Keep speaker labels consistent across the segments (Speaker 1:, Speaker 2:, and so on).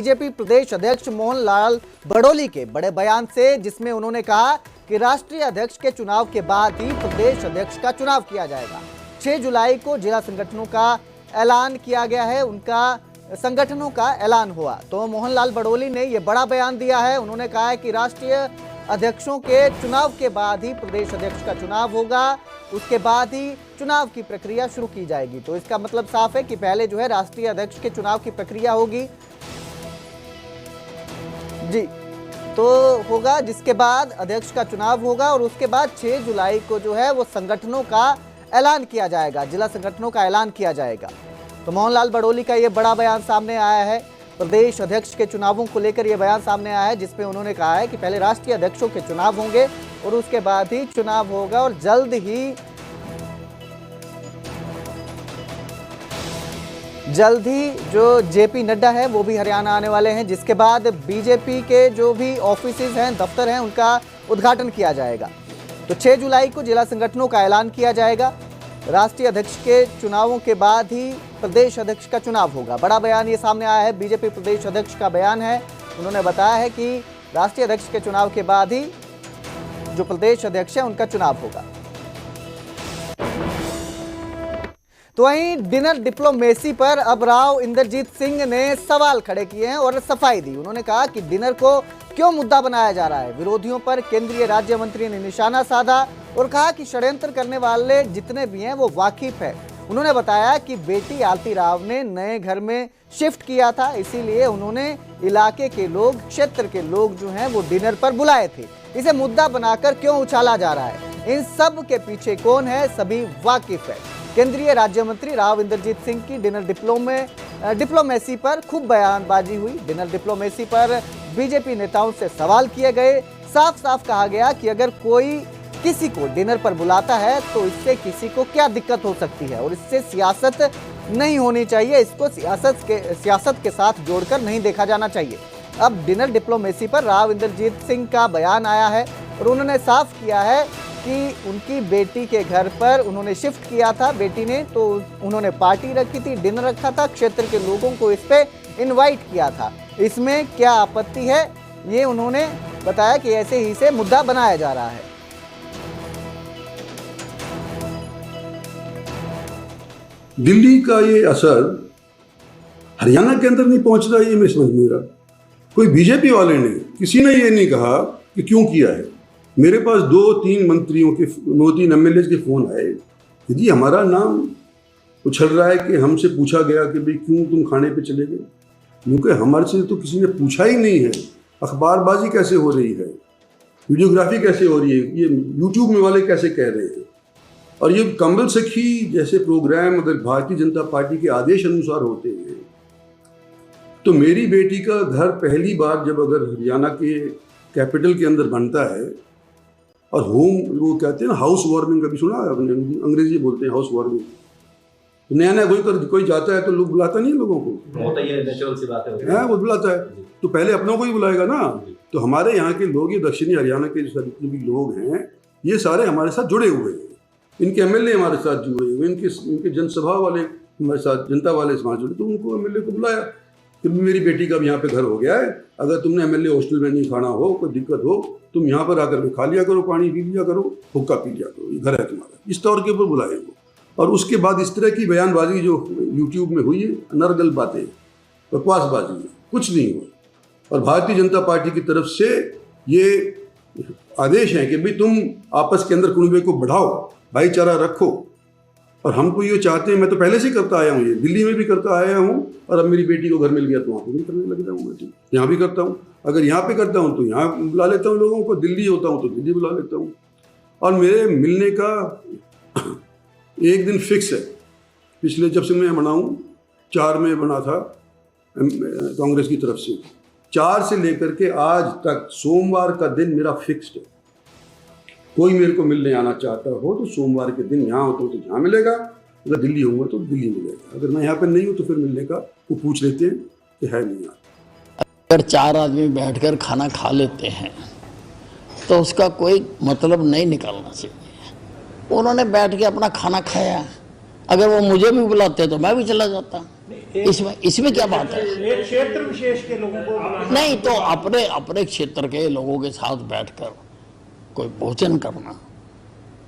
Speaker 1: BJP प्रदेश अध्यक्ष मोहन लाल बड़ोली के बड़े बयान से, जिसमें उन्होंने कहा कि राष्ट्रीय अध्यक्ष के चुनाव के बाद ही प्रदेश अध्यक्ष का चुनाव किया जाएगा। 6 जुलाई को जिला संगठनों का ऐलान किया गया है, उनका संगठनों का ऐलान हुआ तो मोहन लाल बड़ोली ने यह बड़ा बयान दिया है। उन्होंने कहा है कि राष्ट्रीय अध्यक्षों के चुनाव के बाद ही प्रदेश अध्यक्ष का चुनाव होगा, उसके बाद ही चुनाव की प्रक्रिया शुरू की जाएगी। तो इसका मतलब साफ है कि पहले जो है राष्ट्रीय अध्यक्ष के चुनाव की प्रक्रिया होगी जी, तो होगा, जिसके बाद अध्यक्ष का चुनाव होगा और उसके बाद 6 जुलाई को जो है वो संगठनों का ऐलान किया जाएगा, जिला संगठनों का ऐलान किया जाएगा। तो मोहन लाल बड़ोली का ये बड़ा बयान सामने आया है। प्रदेश अध्यक्ष के चुनावों को लेकर यह बयान सामने आया है, जिसमें उन्होंने कहा है कि पहले राष्ट्रीय अध्यक्षों के चुनाव होंगे और उसके बाद ही चुनाव होगा और जल्द ही जो जेपी नड्डा है वो भी हरियाणा आने वाले हैं, जिसके बाद बीजेपी के जो भी ऑफिसेज हैं, दफ्तर हैं, उनका उद्घाटन किया जाएगा। तो 6 जुलाई को जिला संगठनों का ऐलान किया जाएगा। राष्ट्रीय अध्यक्ष के चुनावों के बाद ही प्रदेश अध्यक्ष का चुनाव होगा। बड़ा बयान ये सामने आया है, बीजेपी प्रदेश अध्यक्ष का बयान है। उन्होंने बताया है कि राष्ट्रीय अध्यक्ष के चुनाव के बाद ही जो प्रदेश अध्यक्ष है उनका चुनाव होगा। तो वहीं डिनर डिप्लोमेसी पर अब राव इंद्रजीत सिंह ने सवाल खड़े किए हैं और सफाई दी। उन्होंने कहा कि डिनर को क्यों मुद्दा बनाया जा रहा है। विरोधियों पर केंद्रीय राज्य मंत्री ने निशाना साधा और कहा कि षड्यंत्र करने वाले जितने भी हैं वो वाकिफ है। उन्होंने बताया कि बेटी आलती राव ने नए घर में शिफ्ट किया था, इसीलिए उन्होंने इलाके के लोग, क्षेत्र के लोग जो हैं वो डिनर पर बुलाए थे। इसे मुद्दा बनाकर क्यों उछाला जा रहा है, इन सब के पीछे कौन है, सभी वाकिफ है। केंद्रीय राज्य मंत्री राव इंद्रजीत सिंह की डिनर डिप्लोमेसी पर खूब बयानबाजी हुई। डिनर डिप्लोमेसी पर बीजेपी नेताओं से सवाल किए गए। साफ साफ कहा गया कि अगर कोई किसी को डिनर पर बुलाता है तो इससे किसी को क्या दिक्कत हो सकती है और इससे सियासत नहीं होनी चाहिए, इसको सियासत के साथ जोड़कर नहीं देखा जाना चाहिए। अब डिनर डिप्लोमेसी पर राव इंद्रजीत सिंह का बयान आया है और उन्होंने साफ किया है कि उनकी बेटी के घर पर उन्होंने शिफ्ट किया था, बेटी ने, तो उन्होंने पार्टी रखी थी, डिनर रखा था, क्षेत्र के लोगों को इस पे इनवाइट किया था। इसमें क्या आपत्ति है, ये उन्होंने बताया कि ऐसे ही से मुद्दा बनाया जा रहा है।
Speaker 2: दिल्ली का ये असर हरियाणा के अंदर नहीं पहुंच रहा, ये मैं समझ नहीं रहा। कोई बीजेपी वाले ने, किसी ने ये नहीं कहा कि क्यों किया है। मेरे पास 2-3 मंत्रियों के, 2-3 एमएलए के फोन आए, यदि हमारा नाम उछल रहा है कि हमसे पूछा गया कि भाई क्यों तुम खाने पे चले गए, क्योंकि हमारे से तो किसी ने पूछा ही नहीं है। अखबारबाजी कैसे हो रही है, वीडियोग्राफी कैसे हो रही है, ये यूट्यूब में वाले कैसे कह रहे हैं। और ये कंबल सखी जैसे प्रोग्राम अगर भारतीय जनता पार्टी के आदेश अनुसार होते हैं तो मेरी बेटी का घर पहली बार जब अगर हरियाणा के कैपिटल के अंदर बनता है और वो कहते हैं ना हाउस वार्मिंग, कभी सुना आपने, अंग्रेजी बोलते हैं हाउस वार्मिंग। नया कोई जाता है तो लोग बुलाता नहीं है लोगों को,
Speaker 3: नेचुरल सी बात है,
Speaker 2: वो बुलाता है तो पहले अपनों को ही बुलाएगा ना। तो हमारे यहाँ के लोग, ये दक्षिणी हरियाणा के जितने भी लोग हैं, ये सारे हमारे साथ जुड़े हुए हैं। इनके एमएलए हमारे साथ जुड़े हुए, इनके जनसभा वाले हमारे साथ, जनता वाले समाज जुड़े, तो उनको एमएलए को बुलाया कि मेरी बेटी का भी यहाँ पे घर हो गया है, अगर तुमने एमएलए हॉस्टल में नहीं खाना हो, कोई दिक्कत हो, तुम यहाँ पर आकर के खा लिया करो, पानी पी लिया करो, हुक्का पी लिया करो, ये घर है तुम्हारा, इस तौर के ऊपर बुलाए वो। और उसके बाद इस तरह की बयानबाजी जो यूट्यूब में हुई है, अनर्गल बातें, बकवासबाजी है, कुछ नहीं हुआ। और भारतीय जनता पार्टी की तरफ से ये आदेश है कि भाई तुम आपस के अंदर कुनबे को बढ़ाओ, भाईचारा रखो। और हमको ये चाहते हैं, मैं तो पहले से करता आया हूँ, ये दिल्ली में भी करता आया हूँ, और अब मेरी बेटी को घर मिल गया तो वहाँ पर भी करने लग जाऊँगा। ठीक, यहाँ भी करता हूँ, अगर यहाँ पे करता हूँ तो यहाँ बुला लेता हूँ लोगों को, दिल्ली होता हूँ तो दिल्ली बुला लेता हूँ। और मेरे मिलने का एक दिन फिक्स है, पिछले जब से मैं बनाऊँ 4 में बना था कांग्रेस की तरफ से, 4 से लेकर के आज तक सोमवार का दिन मेरा फिक्स्ड है। कोई मेरे को मिलने आना चाहता हो तो सोमवार के दिन यहाँ होता हूँ तो यहाँ मिलेगा, अगर दिल्ली होऊंगा तो दिल्ली मिलेगा, अगर मैं यहाँ पर नहीं हूँ तो फिर मिलने का वो पूछ लेते हैं कि है नहीं यहाँ।
Speaker 4: अगर 4 आदमी बैठकर खाना खा लेते हैं तो उसका कोई मतलब नहीं निकालना चाहिए। उन्होंने बैठ के अपना खाना खाया, अगर वो मुझे भी बुलाते तो मैं भी चला जाता। इसमें क्या बात है?
Speaker 5: एक क्षेत्र विशेष के लोगों को
Speaker 4: नहीं तो अपने अपने क्षेत्र के लोगों के साथ बैठकर कोई भोजन करना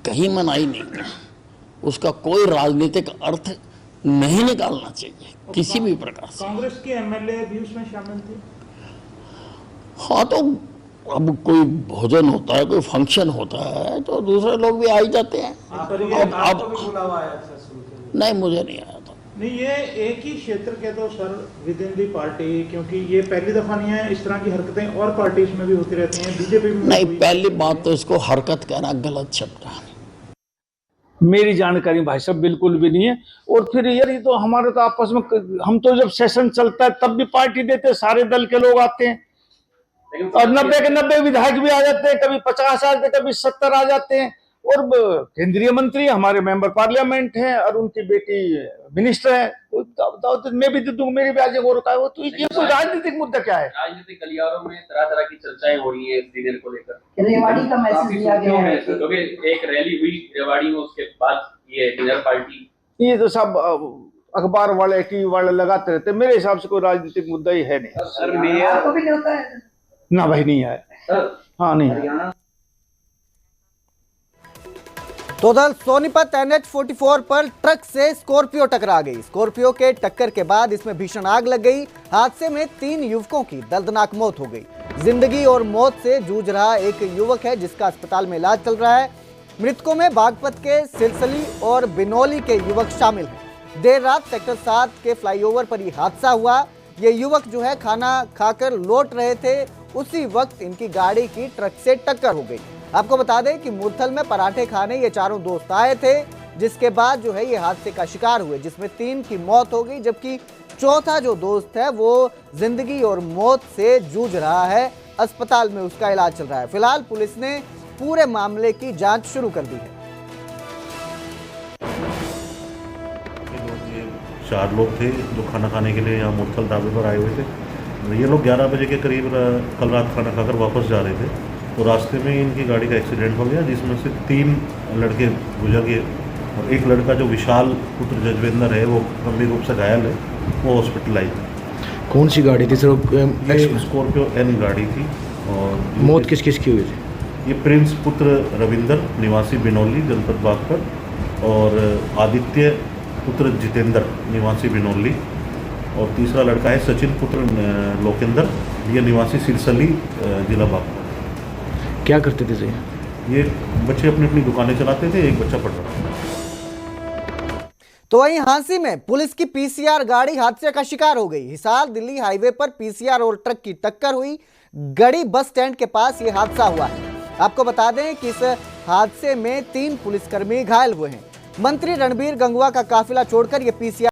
Speaker 4: कहीं मनाही नहीं है, उसका कोई राजनीतिक अर्थ नहीं निकालना चाहिए किसी भी प्रकार से।
Speaker 5: कांग्रेस के एमएलए भी उसमें शामिल थे।
Speaker 4: हाँ तो अब कोई भोजन होता है, कोई फंक्शन होता है तो दूसरे लोग भी आ ही जाते हैं। नहीं मुझे नहीं आया था।
Speaker 5: नहीं, ये एक ही क्षेत्र के तो sir with in the party, क्योंकि ये पहली दफा नहीं है, इस तरह की हरकतें और पार्टीज में भी होती रहती हैं, बीजेपी में
Speaker 4: नहीं, पहली बात तो इसको हरकत कहना गलत शब्द है।
Speaker 6: मेरी जानकारी भाई साहब बिल्कुल भी नहीं है। और फिर यार ये तो हमारे तो आपस में, हम तो जब सेशन चलता है तब भी पार्टी देते हैं, सारे दल के लोग आते हैं और 90 के 90 विधायक भी आ जाते हैं, कभी 50 आ जाते हैं, कभी 70 आ जाते हैं। और केंद्रीय मंत्री हमारे मेंबर पार्लियामेंट हैं और उनकी बेटी मिनिस्टर है, तो मैं भी दे दूंगा, मेरी भी आज और का वो। तो ये कोई राजनीतिक मुद्दा क्या है?
Speaker 3: राजनीतिक गलियारों में तरह तरह की चर्चाएं हो रही है इस डिनर को लेकर।
Speaker 7: रेवाड़ी का मैसेज दिया गया है
Speaker 3: क्योंकि एक रैली हुई रेवाड़ी में, उसके बाद ये डिनर पार्टी।
Speaker 6: ये तो सब अखबार वाले टीवी वाले लगाते रहते, मेरे हिसाब से कोई राजनीतिक मुद्दा ही है नहीं।
Speaker 3: सर मेयर
Speaker 7: को भी होता है
Speaker 6: ना भाई, नहीं आया। हाँ नहीं आया।
Speaker 1: तो उधर सोनीपत NH-44 पर ट्रक से स्कॉर्पियो टकरा गई। स्कॉर्पियो के टक्कर के बाद इसमें भीषण आग लग गई। हादसे में 3 युवकों की दर्दनाक मौत हो गई। जिंदगी और मौत से जूझ रहा एक युवक है जिसका अस्पताल में इलाज चल रहा है। मृतकों में बागपत के सिलसली और बिनौली के युवक शामिल हैं। देर रात सेक्टर 7 के फ्लाईओवर पर यह हादसा हुआ। ये युवक जो है खाना खाकर लौट रहे थे, उसी वक्त इनकी गाड़ी की ट्रक से टक्कर हो गई। आपको बता दें कि मुरथल में पराठे खाने ये चारों दोस्त आए थे, जिसके बाद जो है ये हादसे का शिकार हुए, जिसमें 3 की मौत हो गई, जबकि चौथा जो दोस्त है वो जिंदगी और मौत से जूझ रहा है। अस्पताल में उसका इलाज चल रहा है। फिलहाल पुलिस ने पूरे मामले की जांच शुरू कर दी है।
Speaker 8: 4 लोग थे जो खाना खाने के लिए यहाँ मुरथल ढाबे पर आए हुए थे। ये लोग 11 बजे के करीब कल रात खाना खाकर वापस जा रहे थे, तो रास्ते में इनकी गाड़ी का एक्सीडेंट हो गया, जिसमें से 3 लड़के गुजर गए और एक लड़का जो विशाल पुत्र जजवेंद्र है वो गंभीर रूप से घायल है, वो हॉस्पिटलाइज है।
Speaker 9: कौन सी गाड़ी थी सर?
Speaker 8: स्कॉर्पियो N गाड़ी थी। और
Speaker 9: मौत किस किस की हुई थी?
Speaker 8: ये प्रिंस पुत्र रविंदर निवासी बिनौली जनपद बागपत, और आदित्य पुत्र जितेंद्र निवासी बिनौली, और तीसरा लड़का है सचिन पुत्र लोकेंद्र, ये निवासी सिरसली जिला बागपत।
Speaker 9: क्या करते थे सर?
Speaker 8: ये बच्चे अपनी अपनी दुकानें चलाते थे, एक बच्चा पढ़ रहा था।
Speaker 1: तो वहीं हांसी में पुलिस की PCR गाड़ी हादसे का शिकार हो गई। हिसार दिल्ली हाईवे पर PCR और ट्रक की टक्कर हुई। गड़ी बस स्टैंड के पास यह हादसा हुआ है। आपको बता दें कि इस हादसे में 3 पुलिसकर्मी घायल हुए हैं। मंत्री रणबीर गंगवा का काफिला छोड़कर यह PCR